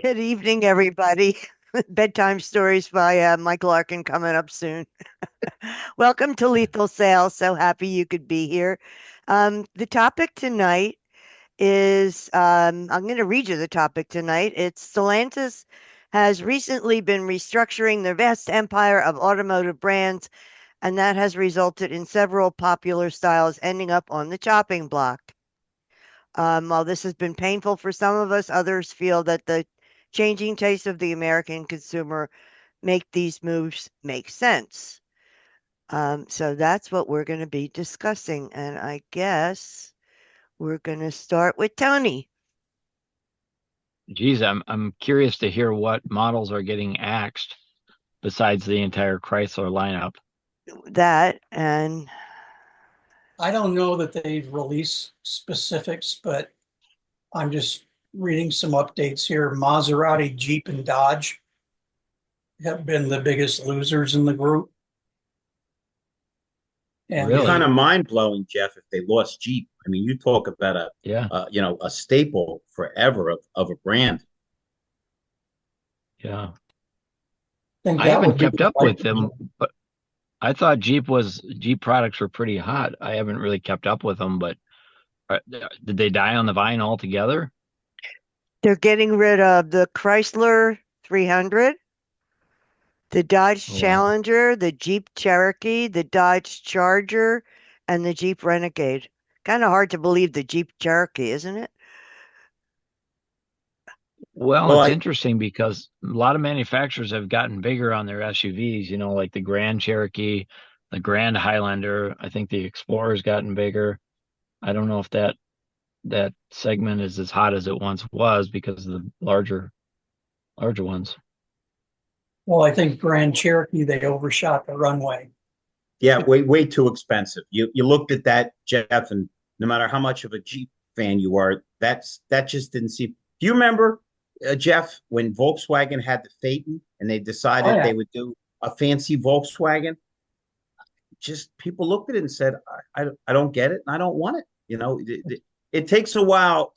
Good evening, everybody. Bedtime stories by Mike Larkin coming up soon. Welcome to Lethal Sales. So happy you could be here. The topic tonight is I'm going to read you the topic tonight. It's Stellantis has recently been restructuring their vast empire of automotive brands, and that has resulted in several popular styles ending up on the chopping block. While this has been painful for some of us, others feel that the changing taste of the American consumer make these moves make sense. So that's what we're going to be discussing. And I guess we're going to start with Tony. Geez, I'm curious to hear what models are getting axed besides the entire Chrysler lineup. That and I don't know that they've released specifics, but I'm just reading some updates here. Maserati, Jeep, and Dodge have been the biggest losers in the group. And It's kind Really? of mind blowing, Jeff, if they lost Jeep. I mean, you talk about Yeah, a staple forever of a brand. yeah. think I that haven't would be kept up with likely. them, but I thought Jeep products were pretty hot. I haven't really kept up with them, but did they die on the vine altogether? they're getting rid of the Chrysler 300, the Dodge Oh, wow. Challenger, the Jeep Cherokee, the Dodge Charger, and the Jeep Renegade. Kind of hard to believe the Jeep Cherokee, isn't it? Well, Well, it's I interesting because a lot of manufacturers have gotten bigger on their SUVs, like the Grand Cherokee, the Grand Highlander. I think the Explorer's gotten bigger. I don't know if that segment is as hot as it once was because of the larger ones. Well, I think Grand Cherokee, they overshot the runway. Yeah, way too expensive. You looked at that, Jeff, and no matter how much of a Jeep fan you are, that just didn't seem. Do you remember, Jeff, when Volkswagen had the Phaeton and they Oh, decided yeah. they would do a fancy Volkswagen? Just people looked at it and said, I don't get it and I don't want it. It takes a while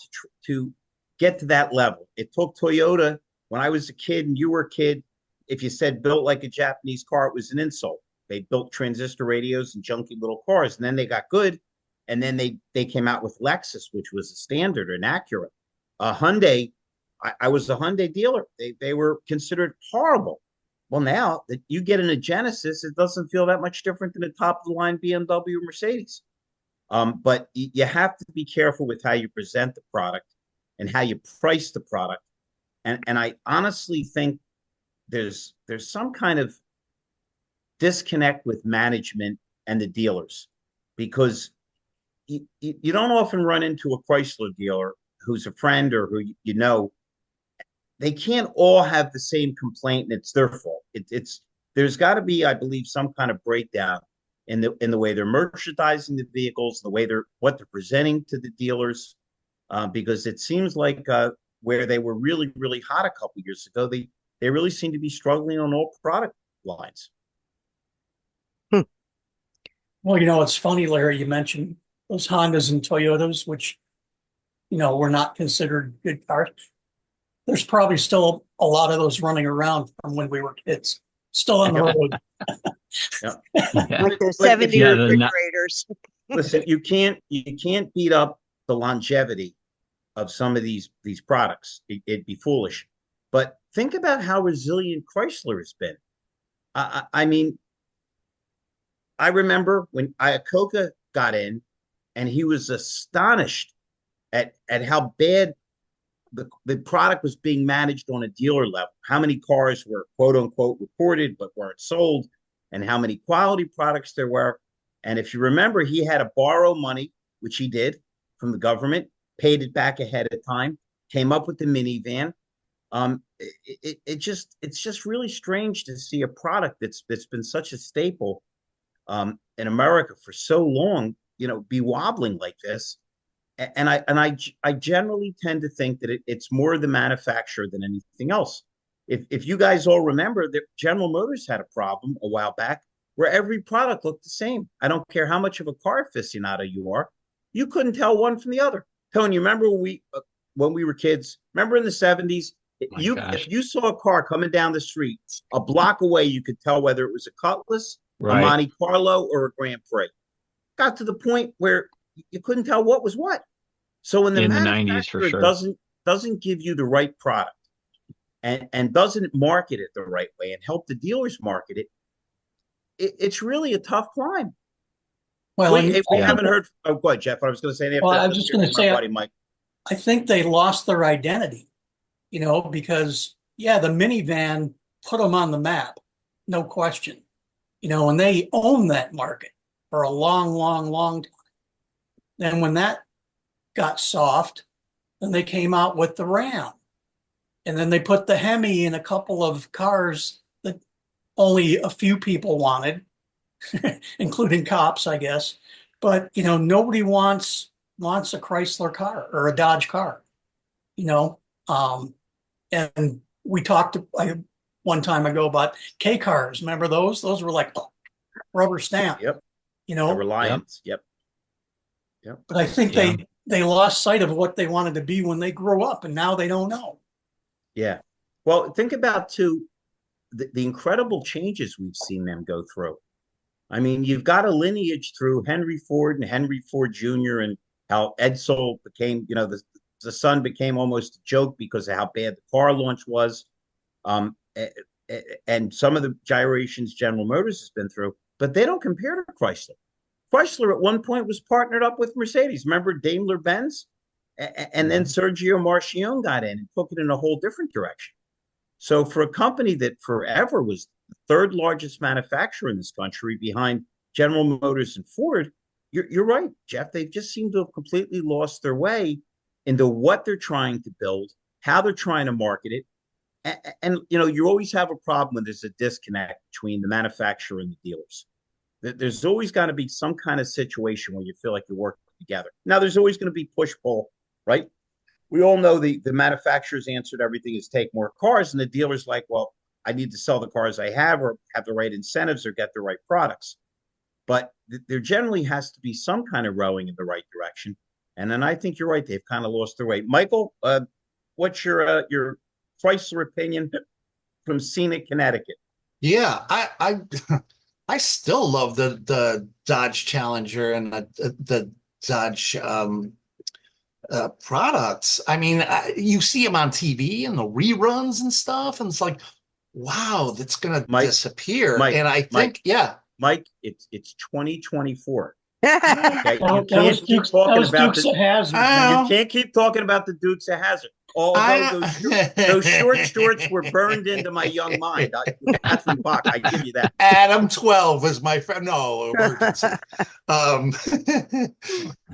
to get to that level. It took Toyota when I was a kid and you were a kid. If you said built like a Japanese car, it was an insult. They built transistor radios and junky little cars, and then they got good, and then they came out with Lexus, which was a standard and accurate. Hyundai, I was a Hyundai dealer. They were considered horrible. Well, now that you get in a Genesis, it doesn't feel that much different than a top of the line BMW or Mercedes. But you have to be careful with how you present the product and how you price the product. And I honestly think there's some kind of disconnect with management and the dealers because you don't often run into a Chrysler dealer who's a friend or who they can't all have the same complaint and it's their fault. It's there's got to be, I believe, some kind of breakdown in the way they're merchandising the vehicles, the way they're what they're presenting to the dealers, because it seems like where they were really hot a couple years ago, they really seem to be struggling on all product lines. Hmm. Well, it's funny, Larry, you mentioned those Hondas and Toyotas, which, were not considered good cars. There's probably still a lot of those running around from when we were kids, still on the Yeah, road. yeah. Yeah, Like the But if 70 yeah. you refrigerators. listen, you can't beat up the longevity of some of these products. It'd be foolish. But think about how resilient Chrysler has been. I mean, I remember when Iacocca got in, and he was astonished at how bad the product was being managed on a dealer level. How many cars were quote unquote reported but weren't sold, and how many quality products there were. And if you remember, he had to borrow money, which he did from the government, paid it back ahead of time, came up with the minivan. It's just really strange to see a product that's been such a staple in America for so long, be wobbling like this. And I generally tend to think that it's more the manufacturer than anything else. If you guys all remember that General Motors had a problem a while back where every product looked the same. I don't care how much of a car aficionado you are, you couldn't tell one from the other. Tony, you remember when we were kids? Remember in the '70s My gosh. If you saw a car coming down the street a block away, you could tell whether it was a Cutlass, a Right. Monte Carlo, or a Grand Prix. Got to the point where you couldn't tell what was what. So when the In the 90s for manufacturer sure. doesn't give you the right product and doesn't market it the right way and help the dealers market it, it's really a tough climb. Well, and We I Yeah. think, haven't heard. Oh, go ahead, Jeff. I was going to say well, after I that. was Let's just hear going to from my say, buddy Mike. I think they lost their identity, because yeah, the minivan put them on the map, no question, and they owned that market for a long, long, long time. Then when that got soft, then they came out with the Ram, and then they put the Hemi in a couple of cars that only a few people wanted, including cops, I guess. But nobody wants a Chrysler car or a Dodge car, you know. And we talked one time ago about K cars. Remember those? Those were like rubber stamp, Yep. you The know. Reliance. Yep. Yep. But I think Yeah. they lost sight of what they wanted to be when they grew up, and now they don't know. Yeah. Well, think about too the incredible changes we've seen them go through. I mean, you've got a lineage through Henry Ford and Henry Ford Jr. and how Edsel became, the son became almost a joke because of how bad the car launch was. Um, and some of the gyrations General Motors has been through, but they don't compare to Chrysler. Chrysler at one point was partnered up with Mercedes. Remember Daimler Benz? And then Sergio Marchionne got in and took it in a whole different direction. So for a company that forever was the third largest manufacturer in this country behind General Motors and Ford, you're right, Jeff. They just seem to have completely lost their way into what they're trying to build, how they're trying to market it. And you always have a problem when there's a disconnect between the manufacturer and the dealers. There's always got to be some kind of situation where you feel like you're working together. Now, there's always going to be push-pull, right? We all know the manufacturer's answer to everything is take more cars, and the dealer's like, well, I need to sell the cars I have or have the right incentives or get the right products. But there generally has to be some kind of rowing in the right direction. And then I think you're right. They've kind of lost their way. Michael, what's your Chrysler opinion from Scenic, Connecticut? Yeah, I still love the Dodge Challenger and the Dodge products. I mean, you see them on TV and the reruns and stuff, and it's like, wow, that's gonna disappear. Mike, and I think, yeah, Mike, it's 2024. That Okay, was Dukes of Hazzard. You can't keep talking about the Dukes of Hazzard. Although those short shorts were burned into my young mind. Catherine Bach, I give you that. Adam 12 was my friend. No emergency.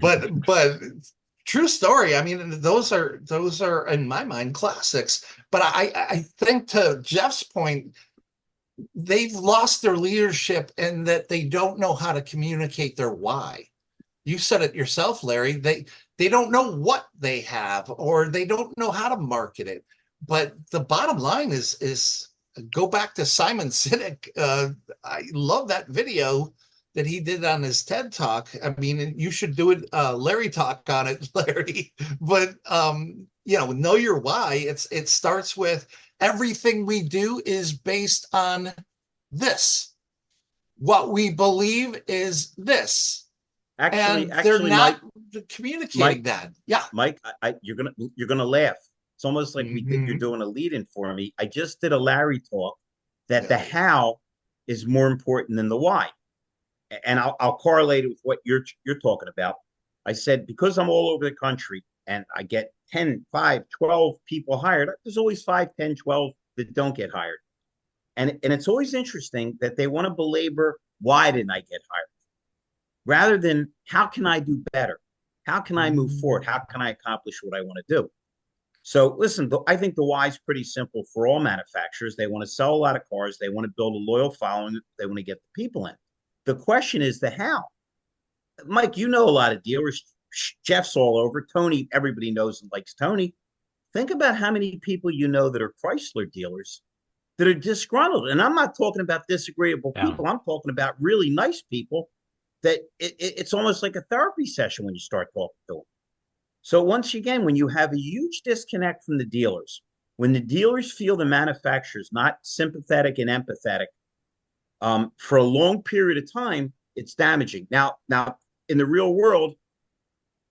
But true story. I mean, those are in my mind classics. But I think, to Jeff's point, they've lost their leadership and that they don't know how to communicate their why. You said it yourself, Larry. They don't know what they have, or they don't know how to market it. But the bottom line is go back to Simon Sinek. I love that video that he did on his TED Talk. I mean, you should do it, Larry talk on it, Larry. But know your why. It starts with everything we do is based on this. What we believe is this. Actually, they're not Mike, communicating that. Yeah, Mike, you're gonna laugh. It's almost like you're doing a lead-in for me. I just did a Larry talk that the how is more important than the why, and I'll correlate it with what you're talking about. I said, because I'm all over the country and I get 10, 5, 12 people hired, there's always 5, 10, 12 that don't get hired. And it's always interesting that they want to belabor, why didn't I get hired? Rather than, how can I do better? How can I move forward? How can I accomplish what I want to do? So listen, I think the why is pretty simple for all manufacturers. They want to sell a lot of cars. They want to build a loyal following. They want to get the people in. The question is the how. Mike, you know a lot of dealers. Jeff's all over. Tony, everybody knows and likes Tony. Think about how many people you know that are Chrysler dealers that are disgruntled. And I'm not talking about disagreeable people. I'm talking about really nice people that it's almost like a therapy session when you start talking to them. So once again, when you have a huge disconnect from the dealers, when the dealers feel the manufacturer's not sympathetic and empathetic, for a long period of time, it's damaging. Now, in the real world,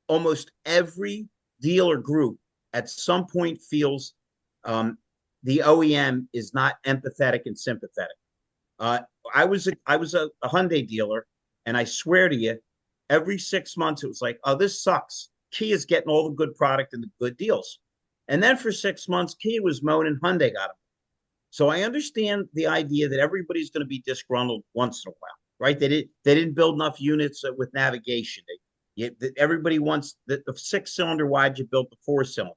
almost every dealer group at some point feels the OEM is not empathetic and sympathetic. Uh, I was a Hyundai dealer, and I swear to you, every 6 months it was like, oh, this sucks. Kia's getting all the good product and the good deals, and then for 6 months, Kia was moaning, Hyundai got them. So I understand the idea that everybody's going to be disgruntled once in a while, right? They didn't build enough units with navigation. Everybody wants the 6-cylinder wide, you built the 4-cylinder.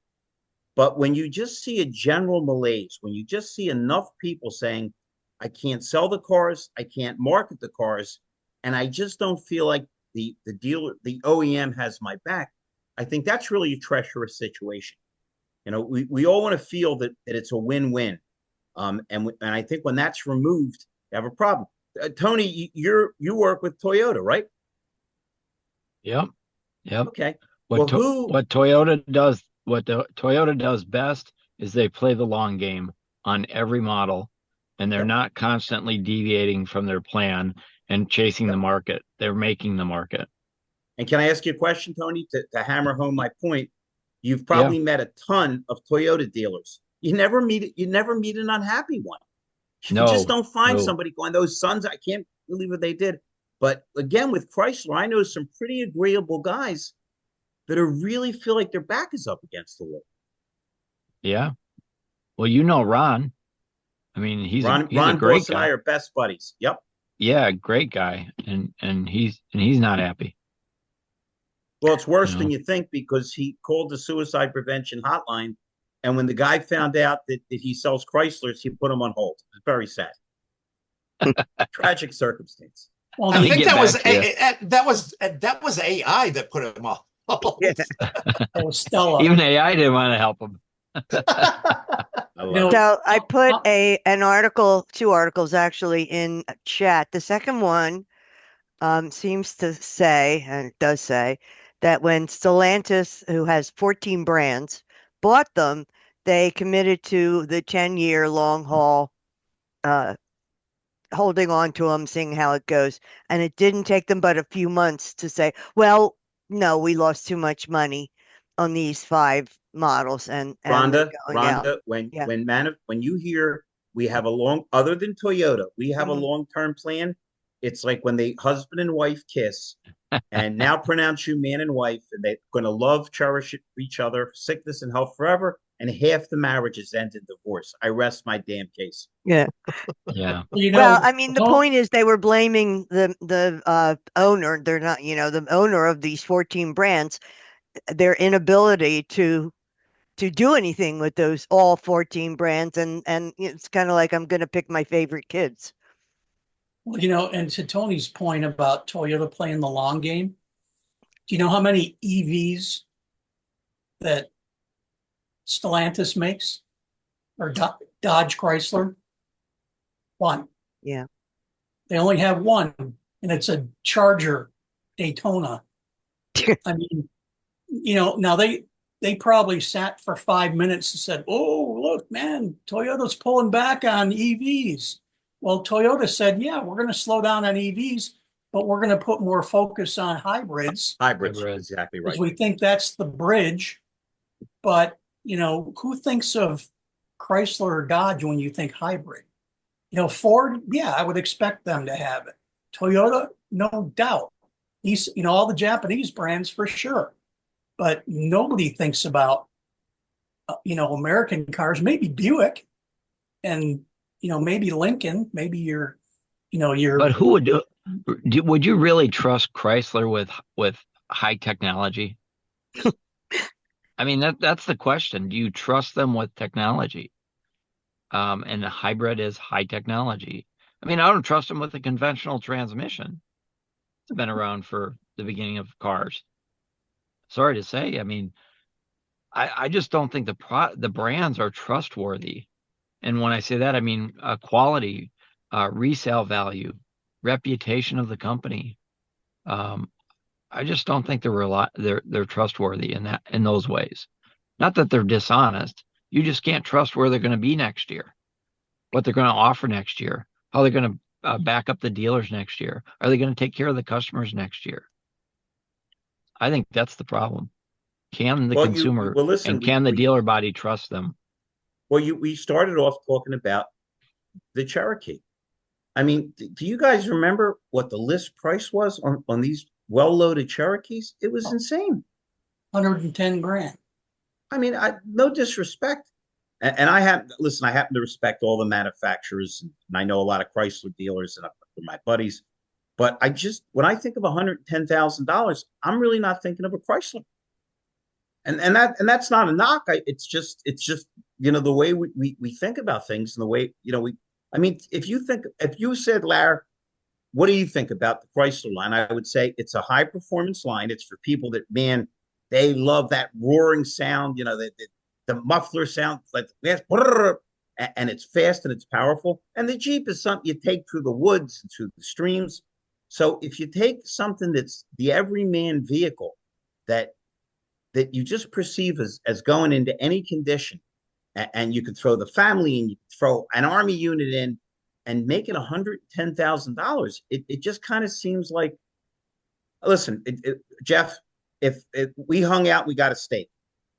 But when you just see a general malaise, when you just see enough people saying, I can't sell the cars, I can't market the cars, and I just don't feel like the dealer, the OEM has my back, I think that's really a treacherous situation. We all want to feel that it's a win-win. And I think when that's removed, you have a problem. Tony, you work with Toyota, right? Yep. Yep. Okay. What Well, who what Toyota does best is they play the long game on every model, and they're Yep. not constantly deviating from their plan and chasing the market. They're making the market. And can I ask you a question, Tony, to hammer home my point? You've Yeah. probably met a ton of Toyota dealers. You never meet an unhappy one. You just No, don't find no. somebody going, those sons, I can't believe what they did. But again, with Chrysler, I know some pretty agreeable guys that are really feel like their back is up against the wall. Yeah. Well, you know Ron. I mean, he's a Ron great Boss and I guy. are best buddies. Yep. Yeah, great guy. And he's not happy, Well, it's you worse than know. you think because he called the suicide prevention hotline. And when the guy found out that he sells Chryslers, he put him on hold. It's very sad. Tragic circumstance. Well, I Let me think get the, that was back to you. that was AI that put him off. Yeah. oh, Stella, Even AI didn't want to help him. I you love know, it. So I put uh, an article, two articles actually in chat. The second one seems to say, and it does say, that when Stellantis, who has 14 brands, bought them, they committed to the 10-year long haul, uh, holding on to them, seeing how it goes. And it didn't take them but a few months to say, well, no, we lost too much money on these 5 models, and they're going out. Rhonda, when Yeah. when you hear we have a long other than Toyota, we have a Mhm. long-term plan. It's like when they husband and wife kiss, and now pronounce you man and wife, and they're going to love, cherish each other, sickness and health forever. And half the marriages end in divorce. I rest my damn case. Yeah. Yeah. you Well, know, I mean, the point is they were blaming the owner. They're not, the owner of these 14 brands, their inability to do anything with those all 14 brands, and it's kind of like I'm going to pick my favorite kids. and to Tony's point about Toyota playing the long game, do you know how many EVs that Stellantis makes or Dodge Chrysler? One. Yeah. They only have one, and it's a Charger Daytona. I mean, now they probably sat for 5 minutes and said, "Oh, look, man, Toyota's pulling back on EVs." Well, Toyota said, "Yeah, we're going to slow down on EVs, but we're going to put more focus on hybrids Hybrids, Hybrid. exactly because right. we think that's the bridge." But who thinks of Chrysler or Dodge when you think hybrid? Ford, yeah, I would expect them to have it. Toyota, no doubt. These, all the Japanese brands for sure. But nobody thinks about, American cars, maybe Buick and, maybe Lincoln, maybe But your, who would you really trust Chrysler with high technology? I mean, that's the question. Do you trust them with technology? And the hybrid is high technology. I mean, I don't trust them with a conventional transmission. It's been around for the beginning of cars. Sorry to say. I mean, I just don't think the brands are trustworthy. And when I say that, I mean quality, resale value, reputation of the company. Um, I just don't think they're trustworthy in those ways. Not that they're dishonest. You just can't trust where they're going to be next year, what they're going to offer next year, how they're going to back up the dealers next year. Are they going to take care of the customers next year? I think that's the problem. Can the consumer listen, and can the dealer body trust them? we started off talking about the Cherokee. I mean, do you guys remember what the list price was on these well-loaded Cherokees? It was insane. 110 grand. I mean, no disrespect. And I happen to respect all the manufacturers, and I know a lot of Chrysler dealers and my buddies. But when I think of $110,000, I'm really not thinking of a Chrysler. And that's not a knock. It's just the way we think about things, and the way I mean, if you said, Larry, what do you think about the Chrysler line? I would say it's a high performance line. It's for people that, man, they love that roaring sound, the muffler sound, like and it's fast and it's powerful. And the Jeep is something you take through the woods and through the streams. So if you take something that's the everyman vehicle that you just perceive as going into any condition, and you could throw the family and you could throw an army unit in and make it $110,000, it just kind of seems like, listen, Jeff, if we hung out, we got a steak.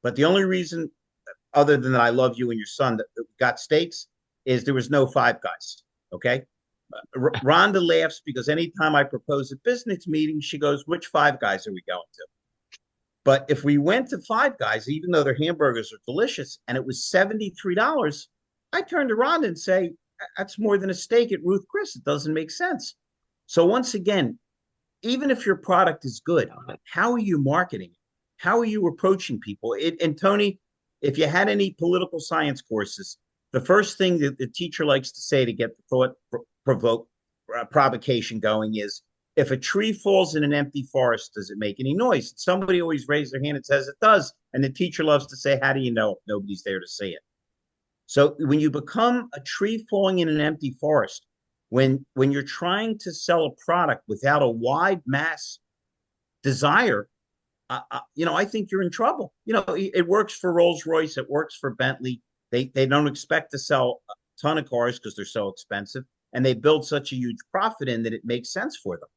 But the only reason, other than that I love you and your son, that we got steaks, is there was no Five Guys, okay? Rhonda laughs because anytime I propose a business meeting, she goes, which Five Guys are we going to? But if we went to Five Guys, even though their hamburgers are delicious, and it was $73, I turned to Rhonda and say, that's more than a steak at Ruth Chris. It doesn't make sense. So once again, even if your product is good, how are you marketing it? How are you approaching people? And Tony, if you had any political science courses, the first thing that the teacher likes to say to get the provocation going is, if a tree falls in an empty forest, does it make any noise? Somebody always raises their hand and says it does. And the teacher loves to say, how do you know if nobody's there to see it? So when you become a tree falling in an empty forest, when you're trying to sell a product without a wide mass desire, I think you're in trouble. It works for Rolls-Royce. It works for Bentley. They don't expect to sell a ton of cars because they're so expensive. And they build such a huge profit in that it makes sense for them.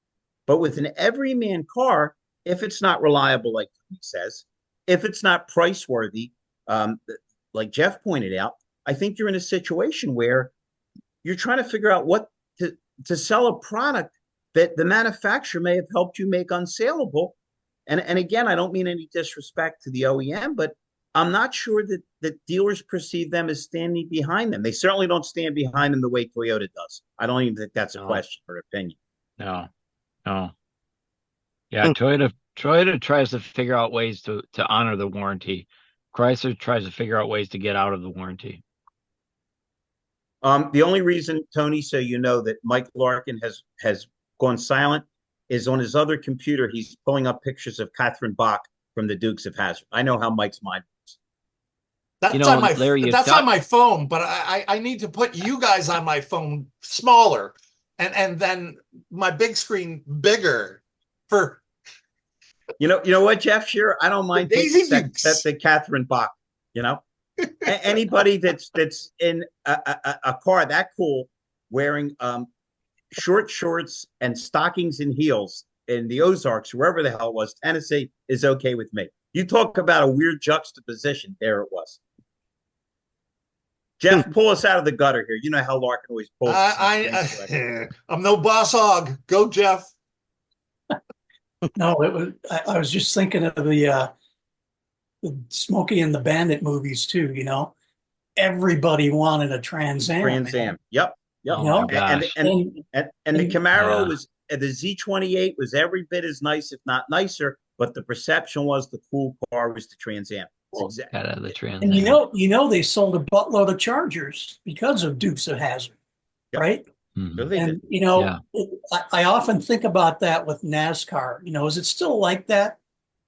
But with an everyman car, if it's not reliable, like he says, if it's not price worthy, like Jeff pointed out, I think you're in a situation where you're trying to figure out what to sell a product that the manufacturer may have helped you make unsaleable. And again, I don't mean any disrespect to the OEM, but I'm not sure that dealers perceive them as standing behind them. They certainly don't stand behind them the way Toyota does. I don't even think that's a question or opinion. No. Yeah, Toyota tries to figure out ways to honor the warranty. Chrysler tries to figure out ways to get out of the warranty. The only reason, Tony, so you know that Mike Larkin has gone silent, is on his other computer. He's pulling up pictures of Catherine Bach from the Dukes of Hazzard. I know how Mike's mind works. That's on my phone, but I need to put you guys on my phone smaller, and then my big screen bigger for. You know what, Jeff? Sure, I don't mind taking the Catherine Bach. Anybody that's in a car that cool, wearing short shorts and stockings and heels in the Ozarks, wherever the hell it was, Tennessee, is okay with me. You talk about a weird juxtaposition. There it was. Jeff, pull us out of the gutter here. You know how Larkin always pulls. I'm no boss hog. Go, Jeff. No, it was. I was just thinking of the Smokey and the Bandit movies too. Everybody wanted a Trans Am. Trans Am. Yep. Oh and the Camaro was the Z28 was every bit as nice, if not nicer. But the perception was the cool car was the Trans Am. The Trans And Am. they sold a buttload of Chargers because of Dukes of Hazzard, right? Mm-hmm. And I often think about that with NASCAR. Is it still like that?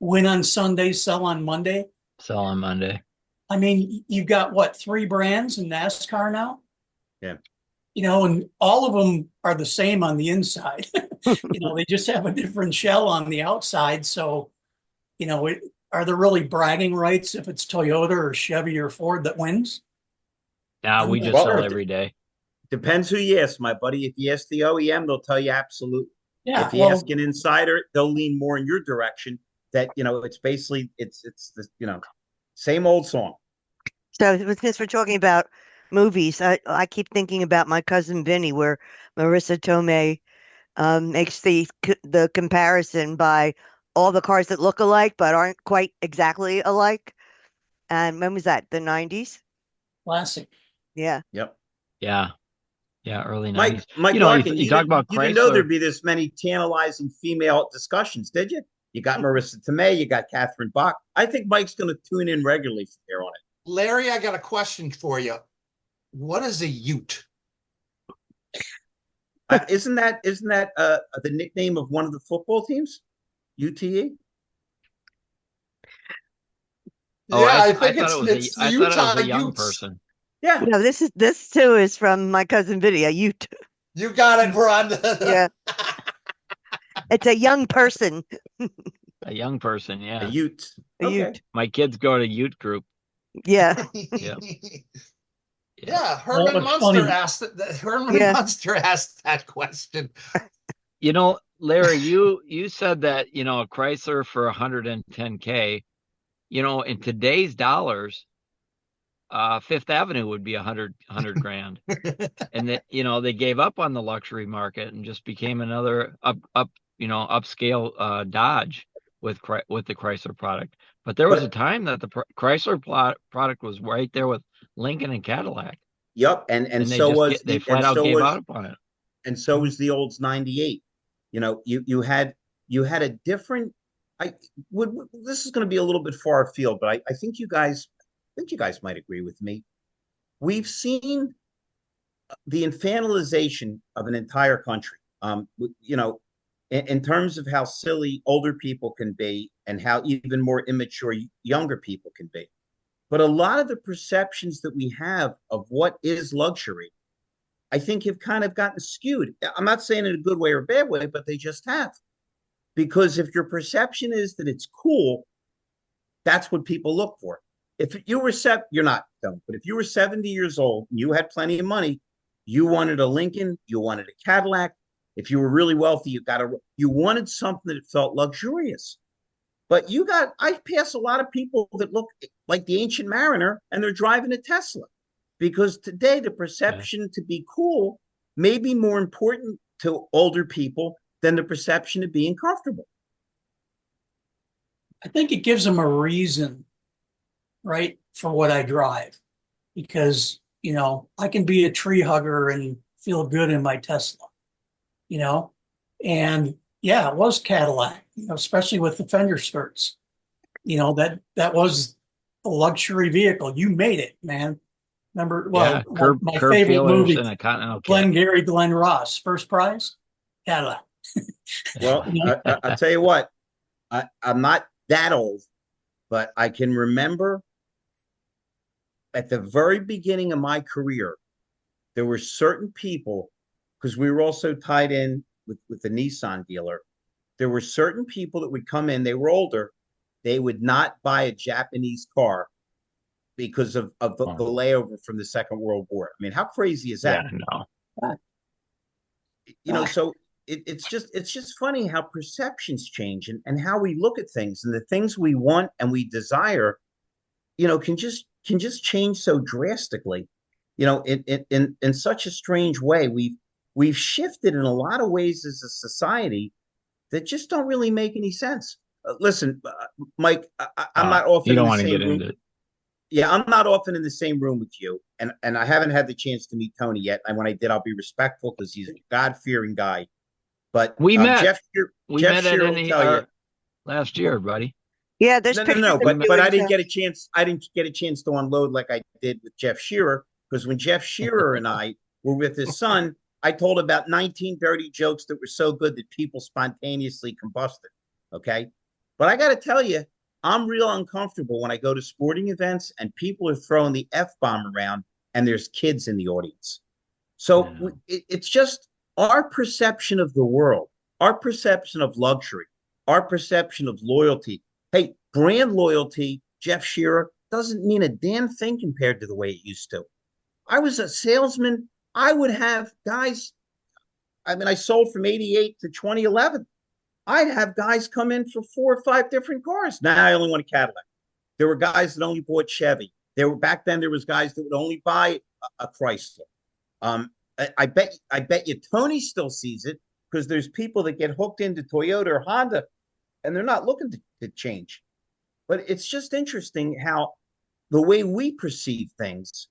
Win on Sunday, sell on Monday. Sell on Monday. I mean, you've got 3 brands in NASCAR now? Yeah. And all of them are the same on the inside. They just have a different shell on the outside. So, are there really bragging rights if it's Toyota or Chevy or Ford that wins? Nah, I'm we not just sell sure. every day. Depends who you ask, my buddy. If you ask the OEM, they'll tell you absolutely. Yeah, If you well, ask an insider, they'll lean more in your direction. That it's basically it's the same old song. So since we're talking about movies, I keep thinking about My Cousin Vinny, where Marissa Tomei makes the comparison by all the cars that look alike but aren't quite exactly alike. And when was that? The 90s? classic. Yeah. Yep. Yeah, yeah, early Mike 90s. Mike You know, Larkin, you talk about you didn't know Chrysler. there'd be this many tantalizing female discussions, did you? You got Marissa Tomei, you got Catherine Bach. I think Mike's going to tune in regularly from here on it. Larry, I got a question for you. What is a Ute? Isn't that the nickname of one of the football teams? UTE. Oh, Yeah, I I think thought it was it's the I thought it was Utah a young Utes. person. Yeah. No, this too is from My Cousin Vinny, a Ute. You got it, Ron. Yeah. It's a young person, A young person, A yeah. Ute. a Okay. Ute. My kids go to Ute group. Yeah. Yeah. Yeah. Yeah, Well, Herman it's Munster funny. asked Herman Yeah. Munster asked that question. You know, Larry, you said that, a Chrysler for 110K, in today's dollars, Fifth Avenue would be 100 grand. And that, they gave up on the luxury market and just became another upscale Dodge with the Chrysler product. But there was a But time that the Chrysler product was right there with Lincoln and Cadillac, yep, and and so was they the flat out gave up on it. and so was the Olds 98. You had a different. I would. This is going to be a little bit far afield, but I think you guys might agree with me. We've seen the infantilization of an entire country. In terms of how silly older people can be and how even more immature younger people can be. But a lot of the perceptions that we have of what is luxury, I think, have kind of gotten skewed. I'm not saying in a good way or a bad way, but they just have. Because if your perception is that it's cool, that's what people look for. If you were you're not dumb, but if you were 70 years old and you had plenty of money, you wanted a Lincoln, you wanted a Cadillac. If you were really wealthy, you wanted something that felt luxurious. But I pass a lot of people that look like the ancient mariner and they're driving a Tesla because today the perception to be cool may be more important to older people than the perception of being comfortable. I think it gives them a reason, right, for what I drive. Because, I can be a tree hugger and feel good in my Tesla, and yeah, it was Cadillac, especially with the fender skirts. That was a luxury vehicle. You made it, man. Remember, Yeah, well, my curb favorite feelers movie, and a Continental Glenn Cat. Gary, Glenn Ross, first prize, Cadillac. Well, I'll tell you what, I'm not that old, but I can remember at the very beginning of my career, there were certain people, because we were also tied in with the Nissan dealer. There were certain people that would come in, they were older, they would not buy a Japanese car because of the layover from the Second World War. I mean, how crazy is that? Yeah, no. So it's just funny how perceptions change and how we look at things and the things we want and we desire, can just change so drastically, in such a strange way. We've shifted in a lot of ways as a society that just don't really make any sense. Listen, Mike, I'm not You often in don't the want to same get room. into it. Yeah, I'm not often in the same room with you, and I haven't had the chance to meet Tony yet. And when I did, I'll be respectful because he's a God-fearing guy. But We met. We Jeff met at Shearer will tell you. last year, buddy. Yeah, there's pictures No. of you But and I didn't get a chance. I didn't get a chance to unload like I did with Jeff Shearer because when Jeff Shearer and I were with his son, I told about 19 dirty jokes that were so good that people spontaneously combusted. Okay, but I got to tell you, I'm real uncomfortable when I go to sporting events and people are throwing the F-bomb around and there's kids in the audience. So it's just our perception of the world, our perception of luxury, our perception of loyalty. Hey, brand loyalty, Jeff Shearer, doesn't mean a damn thing compared to the way it used to. I was a salesman. I would have guys, I mean, I sold from 88 to 2011. I'd have guys come in for 4 or 5 different cars. Now I only want a Cadillac. There were guys that only bought Chevy. Back then there was guys that would only buy a Chrysler. I bet you Tony still sees it because there's people that get hooked into Toyota or Honda and they're not looking to change. But it's just interesting how the way we perceive things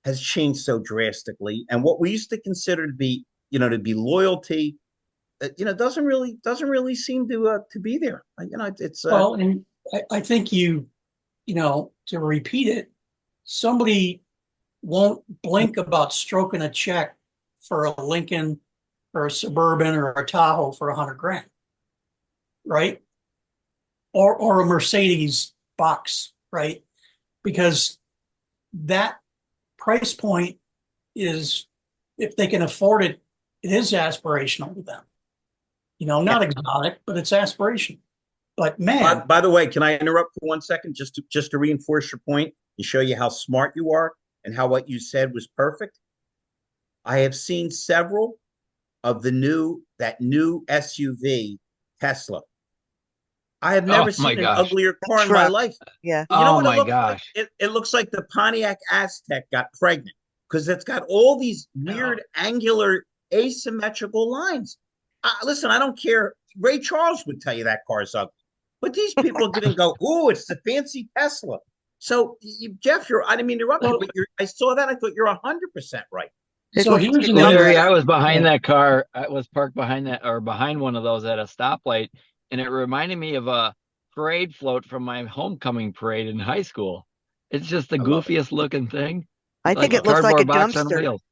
has changed so drastically, and what we used to consider to be, to be loyalty, doesn't really seem to be there. It's Well, and I think to repeat it, somebody won't blink about stroking a check for a Lincoln or a Suburban or a Tahoe for $100,000, right? Or a Mercedes box, right? Because that price point is, if they can afford it, it is aspirational to them. Not exotic, but it's aspirational. But man, by the way, can I interrupt for 1 second just to reinforce your point and show you how smart you are and how what you said was perfect? I have seen several of that new SUV Tesla. I have never Oh my seen an gosh. uglier car in my Truck. life. Yeah. You know Oh what it my looks like? gosh. It looks like the Pontiac Aztec got pregnant because it's got all these weird angular asymmetrical lines. Listen, I don't care. Ray Charles would tell you that car's ugly, but these people didn't go, "Ooh, it's the fancy Tesla." So, Jeff, I didn't mean to interrupt you, but I saw that. I thought you're 100% right. It so looks here's like another. Larry, I was behind that car. I was parked behind that or behind one of those at a stoplight, and it reminded me of a parade float from my homecoming parade in high school. It's just the I love it. goofiest looking thing. I It's think like a it looks like a cardboard box on dumpster. wheels.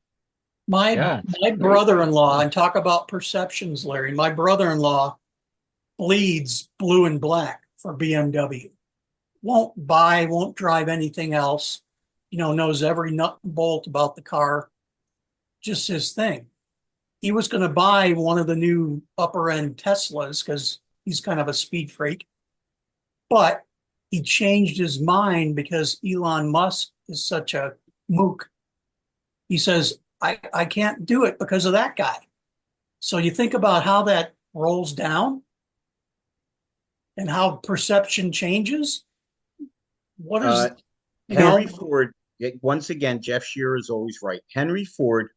My Yeah, it's my great. brother-in-law, and talk about perceptions, Larry. My brother-in-law bleeds blue and black for BMW. Won't drive anything else. Knows every nut and bolt about the car. Just his thing. He was going to buy one of the new upper end Teslas because he's kind of a speed freak, but he changed his mind because Elon Musk is such a mook. He says, I can't do it because of that guy. So you think about how that rolls down and how perception changes. What is, Henry Ford, once again, Jeff Shearer is always right. Henry Ford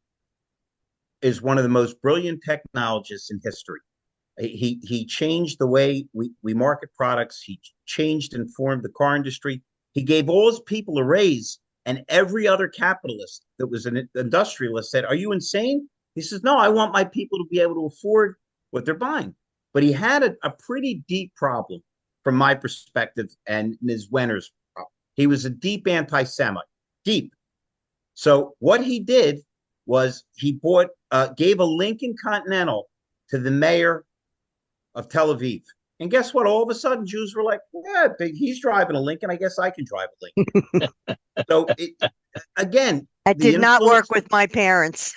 is one of the most brilliant technologists in history. He changed the way we market products. He changed and formed the car industry. He gave all his people a raise, and every other capitalist that was an industrialist said, "Are you insane?" He says, "No, I want my people to be able to afford what they're buying." But he had a pretty deep problem from my perspective and Ms. Wenner's problem. He was a deep anti-Semite, deep. So what he did was he gave a Lincoln Continental to the mayor of Tel Aviv. And guess what? All of a sudden, Jews were like, "Yeah, he's driving a Lincoln. I guess I can drive a Lincoln." So, again, That the did not influence. work with my parents.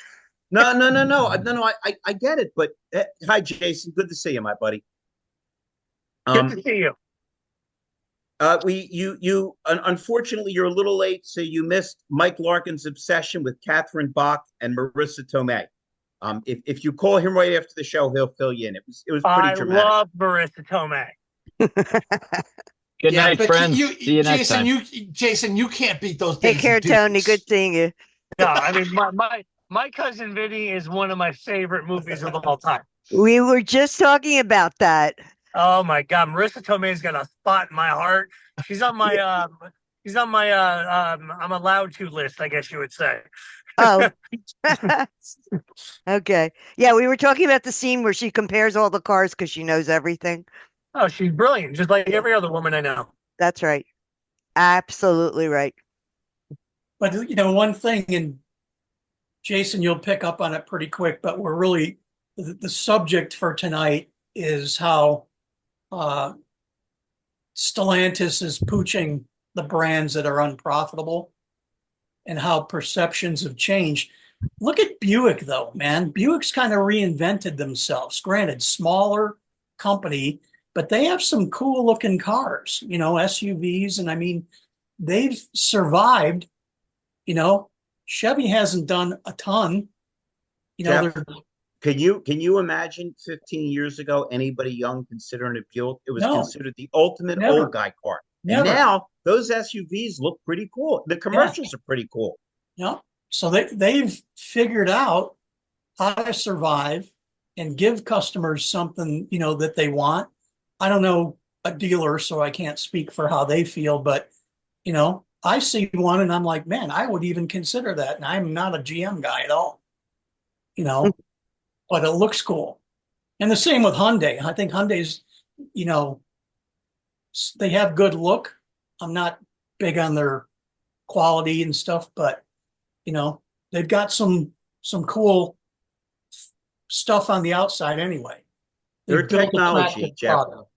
No. I get it. But hi, Jason. Good to see you, my buddy. Good to see you. Unfortunately, you're a little late, so you missed Mike Larkin's obsession with Catherine Bach and Marissa Tomei. If you call him right after the show, he'll fill you in. It was pretty I dramatic. love Marissa Tomei. Good Yeah, night, but friends. See you next Jason, time. Jason, you can't beat those Take Daisy care, Tony. Dukes. Good seeing you. No, I mean my cousin Vinny is one of my favorite movies of all time. We were just talking about that. Oh my God, Marissa Tomei's got a spot in my heart. She's on my I'm allowed to list, I guess you would say. Oh, okay. Yeah, we were talking about the scene where she compares all the cars because she knows everything. Oh, she's brilliant, just like every other woman I know. That's right. Absolutely right. but one thing, and Jason, you'll pick up on it pretty quick, but we're really, the subject for tonight is how Stellantis is pooching the brands that are unprofitable and how perceptions have changed. Look at Buick, though, man. Buick's kind of reinvented themselves. Granted, smaller company, but they have some cool looking cars, SUVs. And I mean, they've survived, Chevy hasn't done a ton, Jeff, they're can you imagine 15 years ago anybody young considering a Buick? It was no, considered the ultimate never, old guy car. And never. now those SUVs look pretty cool. The Yeah. commercials are pretty cool. Yeah. So they've figured out how to survive and give customers something, that they want. I don't know a dealer, so I can't speak for how they feel, but I see one and I'm like, man, I would even consider that. And I'm not a GM guy at all, but it looks cool. And the same with Hyundai. I think Hyundai's, you know, they have good look. I'm not big on their quality and stuff, but they've got some cool stuff on the outside anyway. Their They've built a technology, attractive Jeff, product.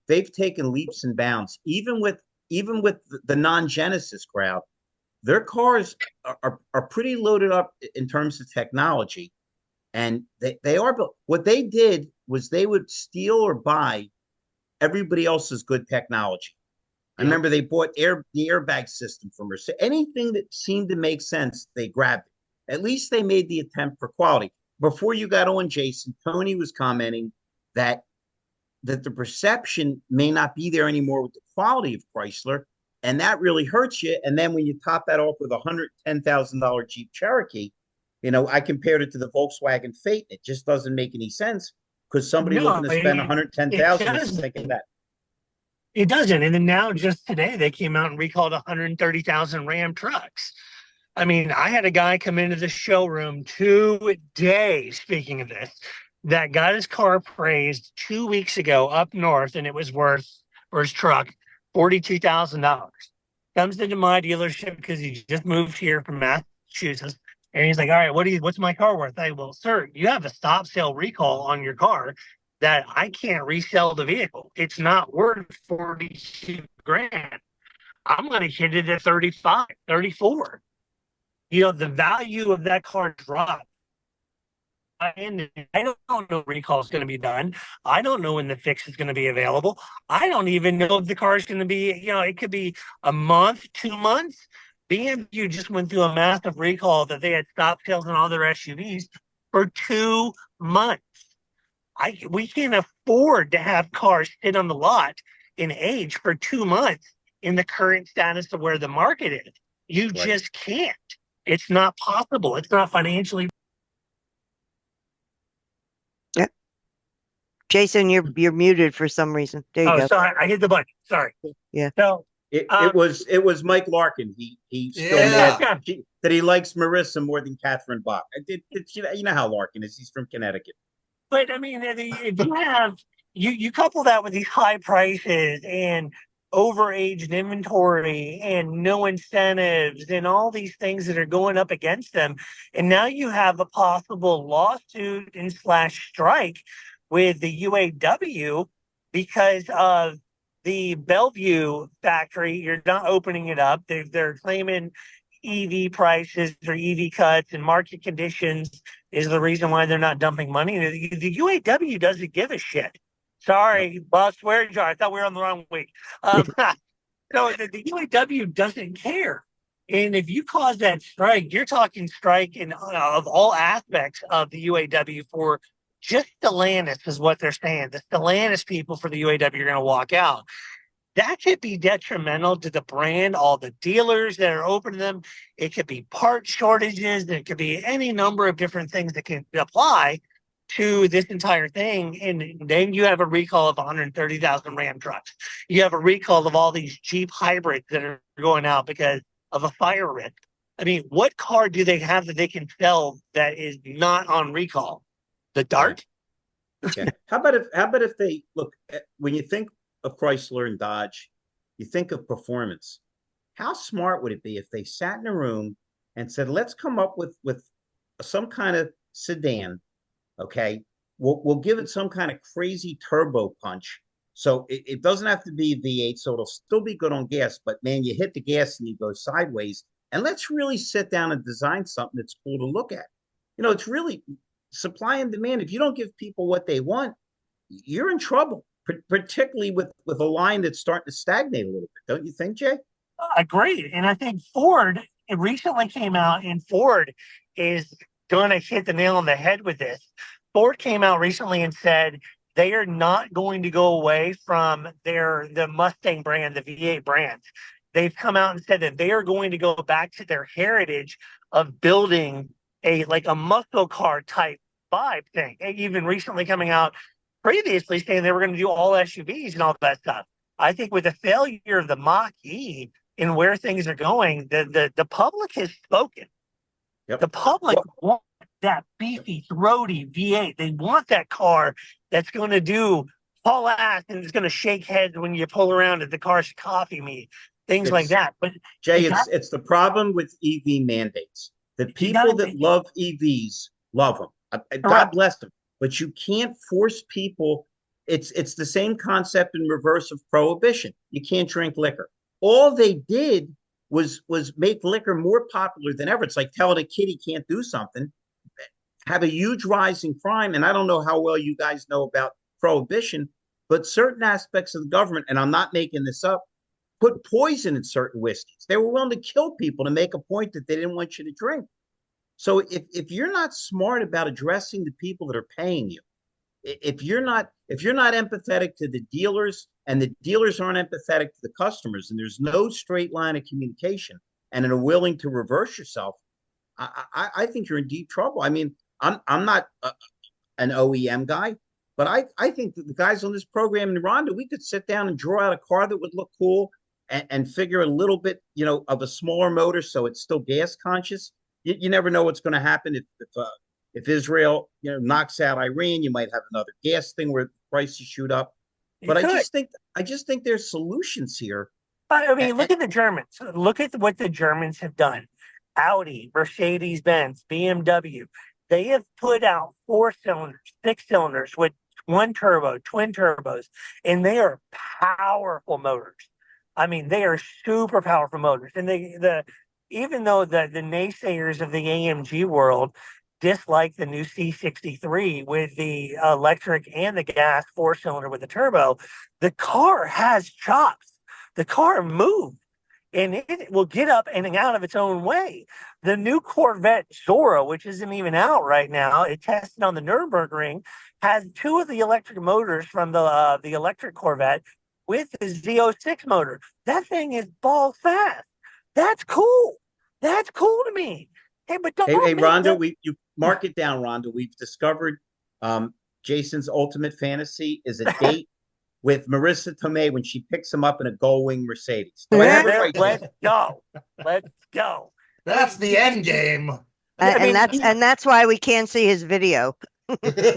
they've taken leaps and bounds. Even with the non-Genesis crowd, their cars are pretty loaded up in terms of technology. And they are built. What they did was they would steal or buy everybody else's good technology. I remember they bought the airbag system from her. So anything that seemed to make sense, they grabbed it. At least they made the attempt for quality. Before you got on, Jason, Tony was commenting that the perception may not be there anymore with the quality of Chrysler, and that really hurts you. And then when you top that off with a $110,000 Jeep Cherokee, I compared it to the Volkswagen Fate. It just doesn't make any sense because somebody No, looking to spend it 110,000 is doesn't. thinking that. It doesn't. And then now, just today, they came out and recalled 130,000 Ram trucks. I mean, I had a guy come into the showroom today, speaking of this, that got his car appraised 2 weeks ago up north, and it was worth, for his truck, $42,000. Comes into my dealership because he just moved here from Massachusetts. And he's like, all right, what's my car worth? Well, sir, you have a stop sale recall on your car that I can't resell the vehicle. It's not worth 42 grand. I'm going to hit it at 35, 34. The value of that car dropped. And I don't know recall is going to be done. I don't know when the fix is going to be available. I don't even know if the car is going to be, it could be a month, 2 months. BMW just went through a massive recall that they had stop sales on all their SUVs for 2 months. We can't afford to have cars sit on the lot in age for 2 months in the current status of where the market is. You Right. just can't. It's not possible. It's not financially. Yeah. Jason, you're muted for some reason. There you Oh, go. sorry, I hit the button. Sorry. Yeah. So It was Mike Larkin. He's still Yeah. mad that he likes Marissa more than Catherine Bach. You know how Larkin is. He's from Connecticut. But I mean, if you have you couple that with these high prices and overaged inventory and no incentives and all these things that are going up against them, and now you have a possible lawsuit and slash strike with the UAW because of the Bellevue factory. You're not opening it up. They're claiming EV prices or EV cuts and market conditions is the reason why they're not dumping money. The UAW doesn't give a shit. Sorry, boss, swear jar. I thought we were on the wrong week. So the UAW doesn't care. And if you cause that strike, you're talking strike in of all aspects of the UAW for just Stellantis is what they're saying. The Stellantis people for the UAW are going to walk out. That could be detrimental to the brand, all the dealers that are open to them. It could be part shortages. There could be any number of different things that can apply to this entire thing. And then you have a recall of 130,000 Ram trucks. You have a recall of all these Jeep hybrids that are going out because of a fire risk. I mean, what car do they have that they can sell that is not on recall? The Dart? Yeah. How about if they look when you think of Chrysler and Dodge, you think of performance. How smart would it be if they sat in a room and said, "Let's come up with some kind of sedan, okay? We'll give it some kind of crazy turbo punch, so it doesn't have to be V8, so it'll still be good on gas. But man, you hit the gas and you go sideways, and let's really sit down and design something that's cool to look at. It's really supply and demand. If you don't give people what they want, you're in trouble. particularly with a line that's starting to stagnate a little bit, don't you think, Jay? Agreed. And I think Ford, it recently came out, and Ford is going to hit the nail on the head with this. Ford came out recently and said they are not going to go away from the Mustang brand, the V8 brand. They've come out and said that they are going to go back to their heritage of building a muscle car type vibe thing. Even recently coming out previously saying they were going to do all SUVs and all that stuff. I think with the failure of the Mach-E and where things are going, the public has spoken. Yep. The public wants that beefy, throaty V8. They want that car that's going to do haul ass and it's going to shake heads when you pull around at the car's coffee meet, things like that. But Jay, it's the problem with EV mandates. The people that love EVs love them. God bless them. But you can't force people. It's the same concept in reverse of prohibition. You can't drink liquor. All they did was make liquor more popular than ever. It's like telling a kid he can't do something. Have a huge rise in crime. And I don't know how well you guys know about prohibition, but certain aspects of the government, and I'm not making this up, put poison in certain whiskeys. They were willing to kill people to make a point that they didn't want you to drink. So if you're not smart about addressing the people that are paying you, if you're not empathetic to the dealers and the dealers aren't empathetic to the customers, and there's no straight line of communication, and are willing to reverse yourself, I think you're in deep trouble. I mean, I'm not an OEM guy, but I think that the guys on this program in Rhonda, we could sit down and draw out a car that would look cool and figure a little bit, of a smaller motor so it's still gas conscious. You never know what's going to happen if Israel, knocks out Iran. You might have another gas thing where prices shoot up. But I just think there's solutions here. I mean, look at the Germans. Look at what the Germans have done. Audi, Mercedes-Benz, BMW. They have put out 4-cylinders, 6-cylinders with one turbo, twin turbos, and they are powerful motors. I mean, they are super powerful motors. And even though the naysayers of the AMG world dislike the new C63 with the electric and the gas 4-cylinder with the turbo, the car has chops. The car moves and it will get up and out of its own way. The new Corvette Zora, which isn't even out right now, it tested on the Nürburgring, has 2 of the electric motors from the electric Corvette with the Z06 motor. That thing is ball fast. That's cool. That's cool to me. Hey, but don't hey Rhonda, you mark it down, Rhonda. We've discovered Jason's ultimate fantasy is a date with Marissa Tomei when she picks him up in a gull-wing Mercedes. Let's go. Let's go. That's the end game. And that's why we can't see his video. Then he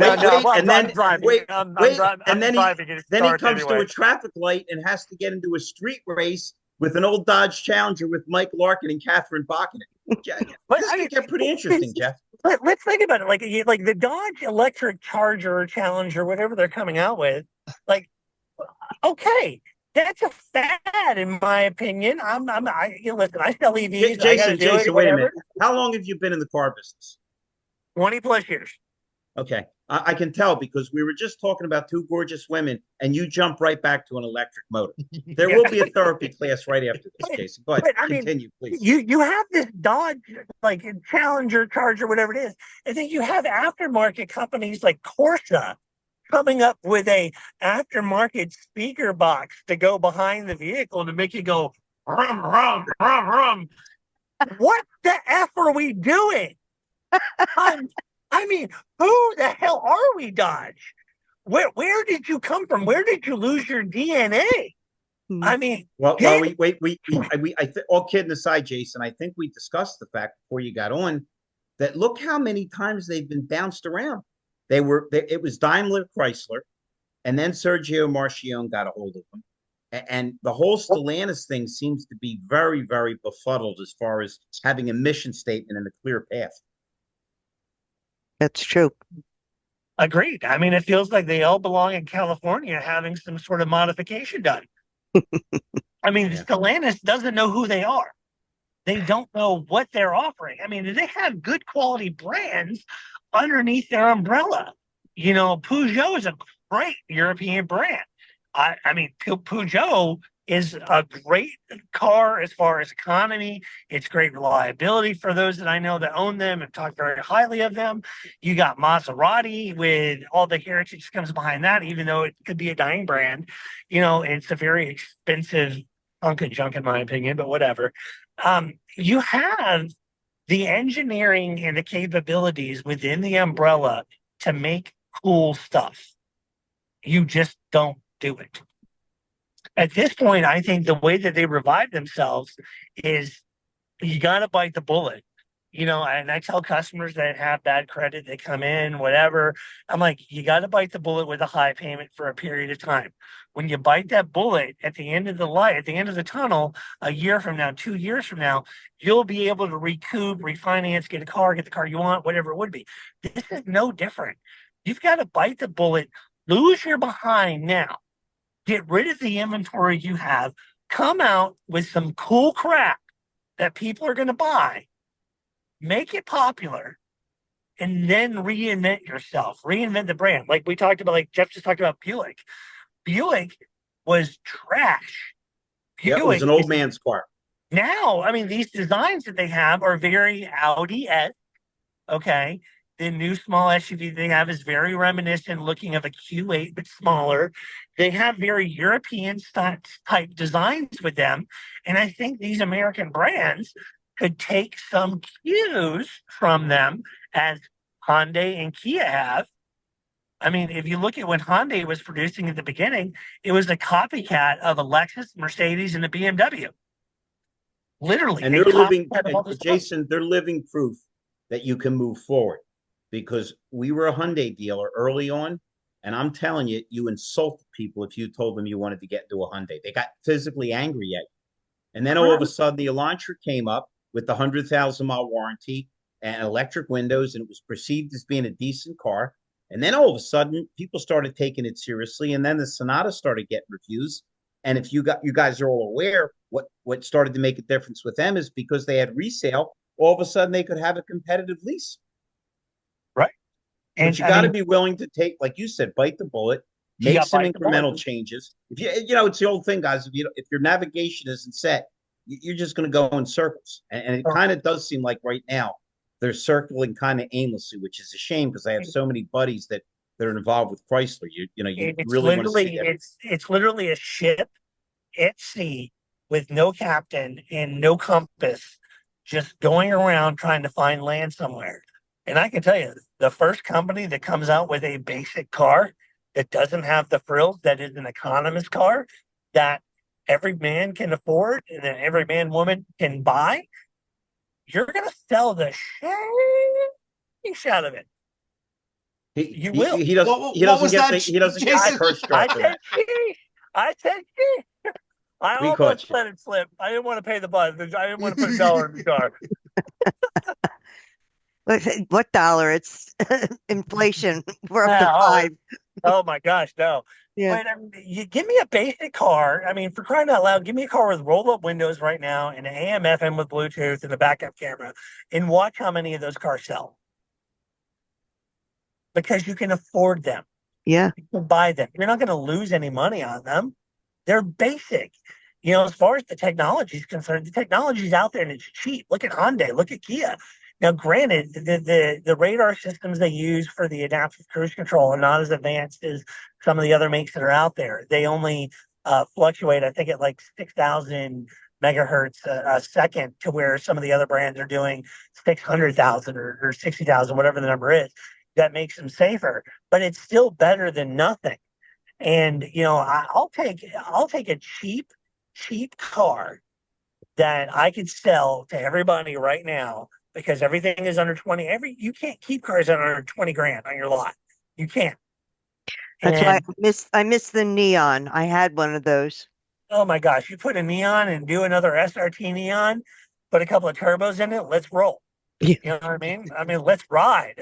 comes to a traffic light and has to get into a street race with an old Dodge Challenger with Mike Larkin and Catherine Bach in it. This could get pretty interesting, Jeff. Let's think about it. Like the Dodge Electric Charger or Challenger, whatever they're coming out with. Okay, that's a fad in my opinion. Listen, I sell EVs. Jason, wait a minute. How long have you been in the car business? 20 plus years. Okay. I can tell because we were just talking about 2 gorgeous women and you jump right back to an electric motor. There will be a therapy class right after this, Jason. Go ahead. Continue, please. You have this Dodge, Challenger, Charger, whatever it is. And then you have aftermarket companies like Corsa coming up with a aftermarket speaker box to go behind the vehicle to make you go, rum, rum, rum, rum. What the F are we doing? I mean, who the hell are we, Dodge? Where did you come from? Where did you lose your DNA? I mean, well, all kidding aside, Jason, I think we discussed the fact before you got on that look how many times they've been bounced around. It was Daimler Chrysler, and then Sergio Marchionne got a hold of them. And the whole Stellantis thing seems to be very, very befuddled as far as having a mission statement and a clear path. That's true. Agreed. I mean, it feels like they all belong in California having some sort of modification done. I mean, Stellantis doesn't know who they are. They don't know what they're offering. I mean, they have good quality brands underneath their umbrella. Peugeot is a great European brand. I mean, Peugeot is a great car as far as economy. It's great reliability for those that I know that own them and talk very highly of them. You got Maserati with all the heritage that comes behind that, even though it could be a dying brand. It's a very expensive hunk of junk, in my opinion, but whatever. You have the engineering and the capabilities within the umbrella to make cool stuff. You just don't do it. At this point, I think the way that they revive themselves is you got to bite the bullet. And I tell customers that have bad credit, they come in, whatever. I'm like, you got to bite the bullet with a high payment for a period of time. When you bite that bullet at the end of the light, at the end of the tunnel, a year from now, 2 years from now, you'll be able to recoup, refinance, get a car, get the car you want, whatever it would be. This is no different. You've got to bite the bullet, lose your behind now, get rid of the inventory you have, come out with some cool crap that people are going to buy, make it popular, and then reinvent yourself, reinvent the brand. Like we talked about, like Jeff just talked about Buick. Buick was trash. Yeah, it was Buick an old man's car. now, I mean, these designs that they have are very Audi-esque. Okay. The new small SUV they have is very reminiscent looking of a Q8, but smaller. They have very European type designs with them. And I think these American brands could take some cues from them as Hyundai and Kia have. I mean, if you look at what Hyundai was producing at the beginning, it was a copycat of a Lexus, Mercedes, and a BMW. Literally, And they're living, Jason, they're living proof that you can move forward, because we were a Hyundai dealer early on. And I'm telling you, you insulted people if you told them you wanted to get into a Hyundai. They got physically angry at you. And then all of a sudden, the Elantra came up with the 100,000-mile warranty and electric windows, and it was perceived as being a decent car. And then all of a sudden, people started taking it seriously. And then the Sonata started getting reviews. And if you guys are all aware, what started to make a difference with them is because they had resale. All of a sudden, they could have a competitive lease. Right. And but you got to be willing to take, like you said, bite the bullet, make some incremental changes. If it's the old thing, guys. If your navigation isn't set, you're just going to go in circles. And it kind of does seem like right now they're circling kind of aimlessly, which is a shame because I have so many buddies that are involved with Chrysler. You really want to see that. It's literally a ship at sea with no captain and no compass, just going around trying to find land somewhere. And I can tell you, the first company that comes out with a basic car that doesn't have the frills, that is an economist car that every man can afford and that every man, woman can buy, you're going to sell the shit out of it. You will. He doesn't get the curse strap for that. I said she. I almost let it slip. I didn't want to pay the buzz. I didn't want to put $1 in the car. What dollar? It's inflation. We're up to 5. Oh my gosh, no. Yeah. But you give me a basic car. I mean, for crying out loud, give me a car with roll-up windows right now and an AM/FM with Bluetooth and a backup camera, and watch how many of those cars sell. Because you can afford them. Yeah. You can buy them. You're not going to lose any money on them. They're basic. As far as the technology is concerned, the technology is out there and it's cheap. Look at Hyundai. Look at Kia. Now, granted, the radar systems they use for the adaptive cruise control are not as advanced as some of the other makes that are out there. They only fluctuate, I think, at like 6,000 megahertz a second, to where some of the other brands are doing 600,000 or 60,000, whatever the number is. That makes them safer, but it's still better than nothing. And I'll take a cheap car that I could sell to everybody right now, because everything is under 20. You can't keep cars under 20 grand on your lot. You can't. That's why I miss the neon. I had one of those. Oh my gosh. You put a neon and do another SRT neon, put a couple of turbos in it. Let's roll. You know what I mean? Let's ride.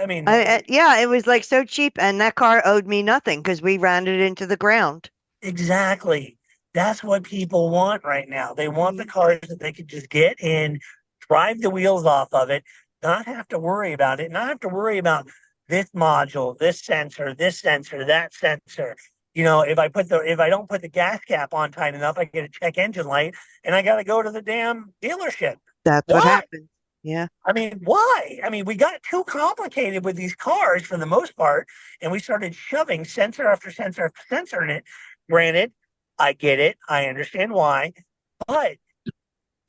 Yeah, it was like so cheap, and that car owed me nothing because we ran it into the ground. Exactly. That's what people want right now. They want the cars that they could just get in, drive the wheels off of it, not have to worry about it, not have to worry about this module, this sensor, that sensor. If I don't put the gas cap on tight enough, I get a check engine light, and I got to go to the damn dealership. That's what Why? happened. Yeah. I mean, why? I mean, we got too complicated with these cars for the most part, and we started shoving sensor after sensor after sensor in it. Granted, I get it. I understand why, but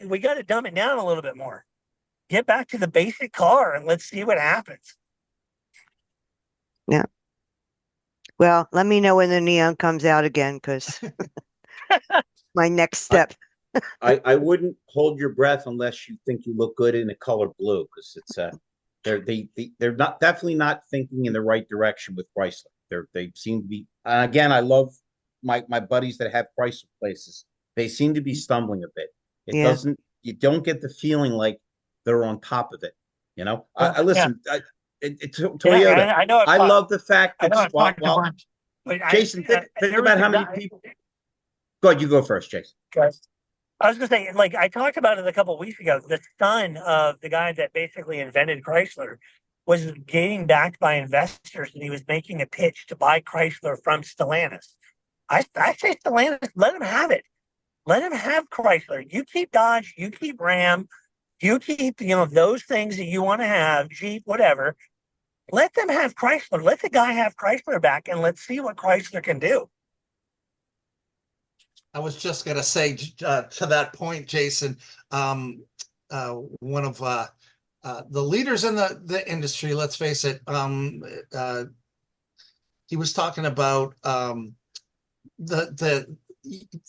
we got to dumb it down a little bit more. Get back to the basic car and let's see what happens. Yeah. Well, let me know when the neon comes out again, because my next step. I wouldn't hold your breath unless you think you look good in the color blue, because it's they're not definitely not thinking in the right direction with Chrysler. They seem to be, again, I love my buddies that have Chrysler places. They seem to be stumbling a bit. It Yeah. doesn't You don't get the feeling like they're on top of it. I Yeah. listen. Yeah, Toyota. I know. I love the fact I that know I've talked to well, bunch, but Jason, think there was about a how many guy. people. Go ahead, you go first, Jason. I was going to say, like, I talked about it a couple of weeks ago. The son of the guy that basically invented Chrysler was getting backed by investors, and he was making a pitch to buy Chrysler from Stellantis. I say Stellantis, let him have it. Let him have Chrysler. You keep Dodge, you keep Ram, you keep, those things that you want to have, Jeep, whatever. Let them have Chrysler. Let the guy have Chrysler back, and let's see what Chrysler can do. I was just going to say to that point, Jason, one of the leaders in the industry, let's face it, he was talking about the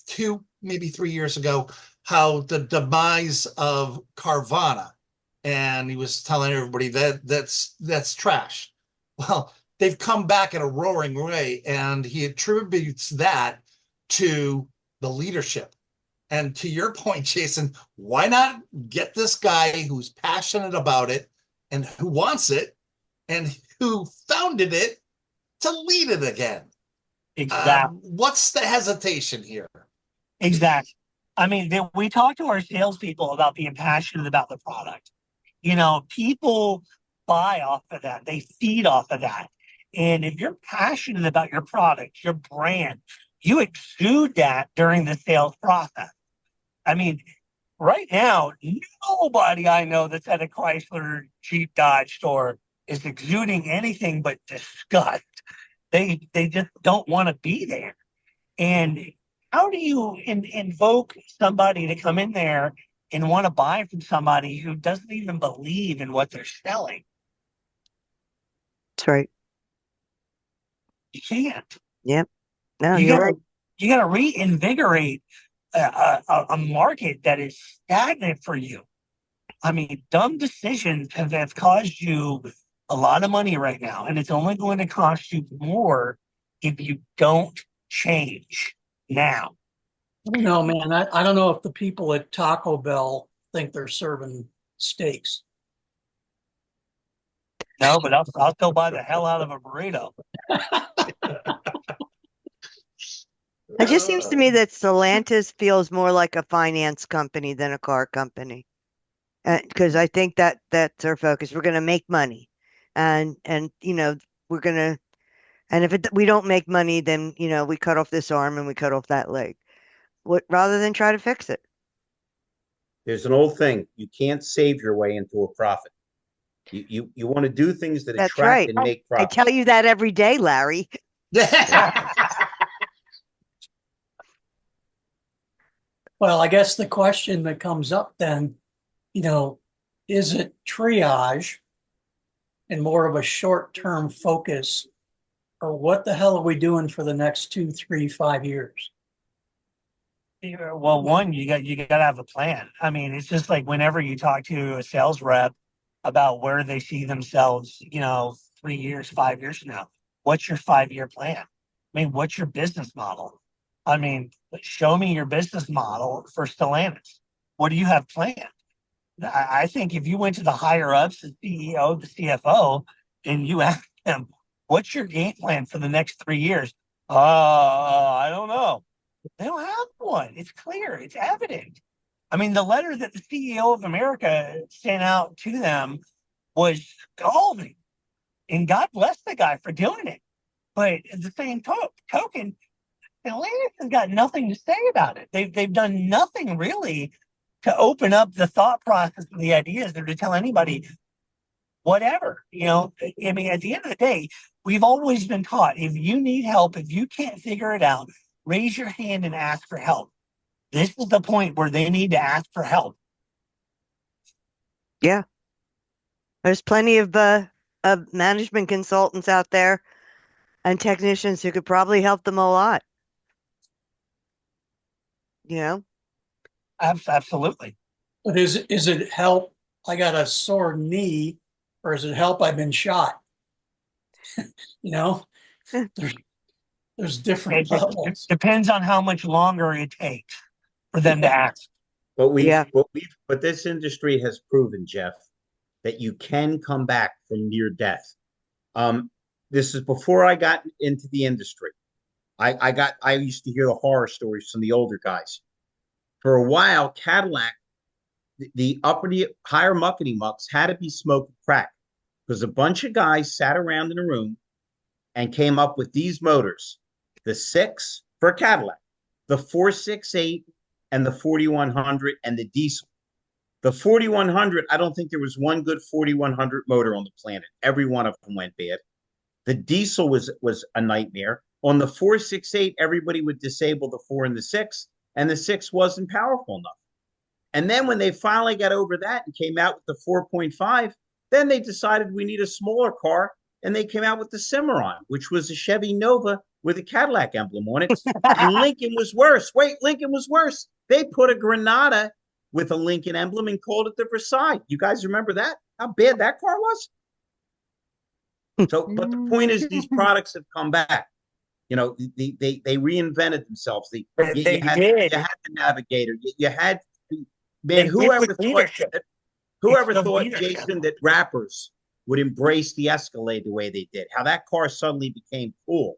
2, maybe 3 years ago, how the demise of Carvana, and he was telling everybody that's trash. Well, they've come back in a roaring way, and he attributes that to the leadership. And to your point, Jason, why not get this guy who's passionate about it and who wants it and who founded it to lead it again? Exactly. What's the hesitation here? Exactly. I mean, we talk to our salespeople about being passionate about the product. People buy off of that. They feed off of that. And if you're passionate about your product, your brand, you exude that during the sales process. I mean, right now, nobody I know that's at a Chrysler Jeep Dodge store is exuding anything but disgust. They just don't want to be there. And how do you invoke somebody to come in there and want to buy from somebody who doesn't even believe in what they're selling? That's right. You can't. Yep. No, You you're gotta right. you gotta reinvigorate a market that is stagnant for you. I mean, dumb decisions have caused you a lot of money right now, and it's only going to cost you more if you don't change now. I don't know, man. I don't know if the people at Taco Bell think they're serving steaks. No, but I'll still buy the hell out of a burrito. It just seems to me that Stellantis feels more like a finance company than a car company. Because I think that's their focus. We're going to make money, and we're going to, and if we don't make money, then we cut off this arm and we cut off that leg. Rather than try to fix it. There's an old thing: you can't save your way into a profit. You want to do things that That's attract right. and make I profit. tell you that every day, Larry. Well, I guess the question that comes up then, is it triage and more of a short-term focus, or what the hell are we doing for the next 2, 3, 5 years? Well, one, you got to have a plan. I mean, it's just like whenever you talk to a sales rep about where they see themselves, 3 years, 5 years from now, what's your 5-year plan? I mean, what's your business model? I mean, show me your business model for Stellantis. What do you have planned? I think if you went to the higher ups, the CEO, the CFO, and you asked them, what's your game plan for the next 3 years? I don't know. They don't have one. It's clear. It's evident. I mean, the letter that the CEO of America sent out to them was scalding. And God bless the guy for doing it. But at the same token, Stellantis has got nothing to say about it. They've done nothing really to open up the thought process and the ideas or to tell anybody whatever. I mean, at the end of the day, we've always been taught if you need help, if you can't figure it out, raise your hand and ask for help. This is the point where they need to ask for help. Yeah. There's plenty of management consultants out there and technicians who could probably help them a lot. You know? Absolutely. But is it help? I got a sore knee, or is it help? I've been shot. You know, there's different It levels. depends on how much longer it takes for them to act. But Yeah. but this industry has proven, Jeff, that you can come back from near death. This is before I got into the industry. I used to hear the horror stories from the older guys. For a while, Cadillac, the higher muckety mucks had to be smoking crack because a bunch of guys sat around in a room and came up with these motors: the 6 for Cadillac, the 468, and the 4100, and the diesel. The 4100, I don't think there was one good 4100 motor on the planet. Every one of them went bad. The diesel was a nightmare. On the 468, everybody would disable the 4 and the 6, and the 6 wasn't powerful enough. And then when they finally got over that and came out with the 4.5, then they decided we need a smaller car, and they came out with the Cimarron, which was a Chevy Nova with a Cadillac emblem on it. And Lincoln was worse. Wait, Lincoln was worse. They put a Granada with a Lincoln emblem and called it the Versailles. You guys remember that? How bad that car was? So, but the point is, these products have come back. They reinvented themselves. They You had did. the Navigator. You had, They man, did whoever with thought leadership. whoever It's the thought, leadership. Jason, that rappers would embrace the Escalade the way they did? How that car suddenly became cool.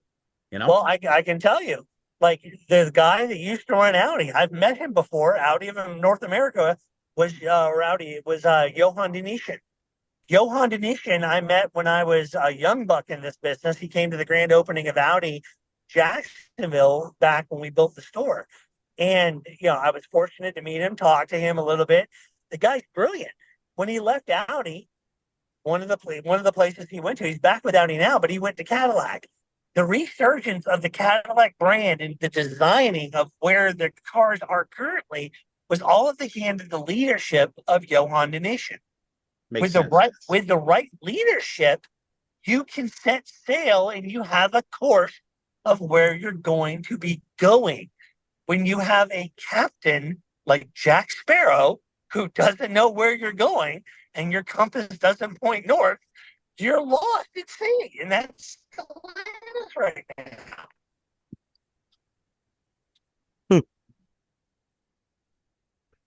Well, I can tell you, like the guy that used to run Audi, I've met him before. Audi of North America was Johan Denishin. Johan Denishin, I met when I was a young buck in this business. He came to the grand opening of Audi Jacksonville back when we built the store. And, I was fortunate to meet him, talk to him a little bit. The guy's brilliant. When he left Audi, one of the places he went to, he's back with Audi now, but he went to Cadillac. The resurgence of the Cadillac brand and the designing of where the cars are currently was all at the hand of the leadership of Johan Denishin. Makes With sense. the right leadership, you can set sail and you have a course of where you're going to be going. When you have a captain like Jack Sparrow who doesn't know where you're going and your compass doesn't point north, you're lost at sea, and that's Stellantis right now.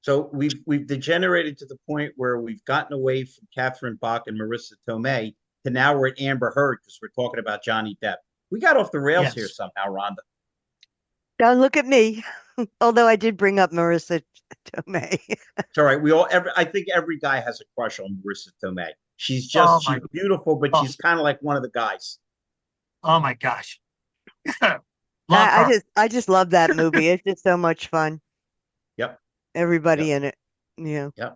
So we've degenerated to the point where we've gotten away from Catherine Bach and Marissa Tomei to now we're at Amber Heard because we're talking about Johnny Depp. We got off the rails here somehow, Rhonda. Don't look at me. Although I did bring up Marissa Tomei. It's all right. I think every guy has a crush on Marissa Tomei. She's beautiful, but she's kind of like one of the guys. Oh my gosh. I just love that movie. It's just so much fun. Yep. Everybody in it. Yeah. Yep.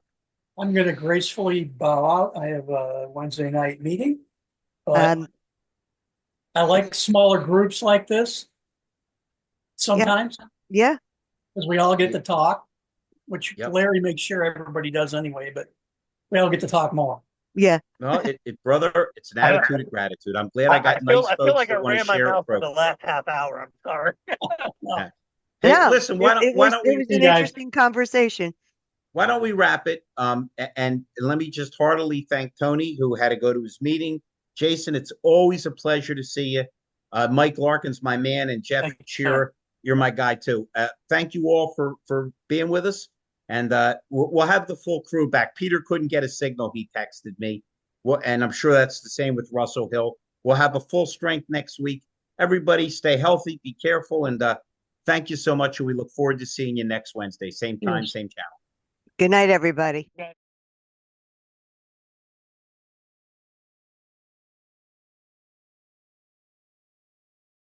I'm going to gracefully bow out. I have a Wednesday night meeting, but I like smaller groups like this sometimes. Yeah. Because we all get to talk, which Larry makes sure everybody does anyway, but we all get to talk more. Yeah. No, brother, it's an attitude of gratitude. I'm glad I got nice folks. I feel like I ran my mouth for the last half hour. I'm sorry. No. Hey, listen, it was an interesting conversation. Why don't we wrap it? And let me just heartily thank Tony, who had to go to his meeting. Jason, it's always a pleasure to see you. Mike Larkin's my man, and Jeff Shearer, you're my guy too. Thank you all for being with us. And we'll have the full crew back. Peter couldn't get a signal. He texted me. And I'm sure that's the same with Russell Hill. We'll have a full strength next week. Everybody stay healthy, be careful, and thank you so much. And we look forward to seeing you next Wednesday. Same time, same channel. Good night, everybody.